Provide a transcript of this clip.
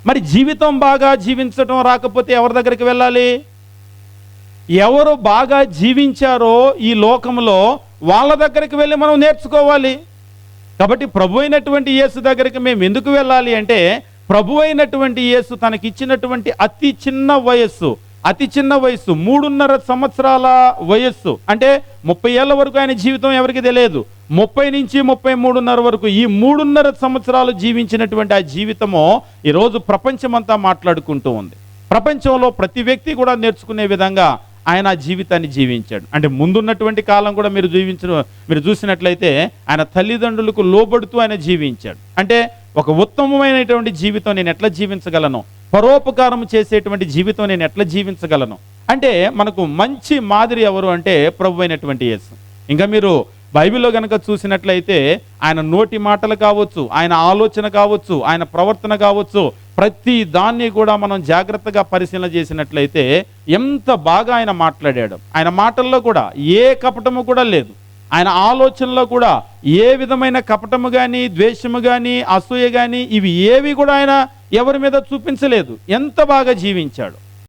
మరి జీవితం బాగా జీవించడం రాకపోతే ఎవరి దగ్గరికి వెళ్ళాలి? ఎవరు బాగా జీవించారో ఈ లోకంలో వాళ్ళ దగ్గరికి వెళ్ళి మనం నేర్చుకోవాలి. కాబట్టి ప్రభు అయినటువంటి యేసు దగ్గరికి మేము ఎందుకు వెళ్ళాలి అంటే, ప్రభు అయినటువంటి యేసు తనకిచ్చినటువంటి అతి చిన్న వయస్సు 3.5 సంవత్సరాల వయస్సు, అంటే 30 ఏళ్ల వరకు ఆయన జీవితం ఎవరికి తెలియదు. 30 నుంచి 33.5 వరకు ఈ 3.5 సంవత్సరాలు జీవించినటువంటి ఆ జీవితము ఈరోజు ప్రపంచమంతా మాట్లాడుకుంటూ ఉంది. ప్రపంచంలో ప్రతి వ్యక్తి కూడా నేర్చుకునే విధంగా ఆయన జీవితాన్ని జీవించాడు. అంటే ముందున్నటువంటి కాలం కూడా మీరు చూసినట్లయితే ఆయన తల్లిదండ్రులకు లోబడుతూ ఆయన జీవించాడు. అంటే ఒక ఉత్తమమైనటువంటి జీవితం నేను ఎట్లా జీవించగలను, పరోపకారం చేసేటువంటి జీవితం నేను ఎట్లా జీవించగలను అంటే మనకు మంచి మాదిరి ఎవరు అంటే ప్రభు అయినటువంటి యేసు. ఇంకా మీరు బైబిల్లో కనుక చూసినట్లయితే ఆయన నోటి మాటలు కావచ్చు, ఆయన ఆలోచన కావచ్చు, ఆయన ప్రవర్తన కావచ్చు, ప్రతి దాన్ని కూడా మనం జాగ్రత్తగా పరిశీలన చేసినట్లయితే ఎంత బాగా ఆయన మాట్లాడాడు. ఆయన మాటల్లో కూడా ఏ కపటము కూడా లేదు. ఆయన ఆలోచనలో కూడా ఏ విధమైన కపటము కానీ, ద్వేషము కానీ, అసూయ కానీ ఇవి ఏవి కూడా ఆయన ఎవరి మీద చూపించలేదు. ఎంత బాగా జీవించాడు.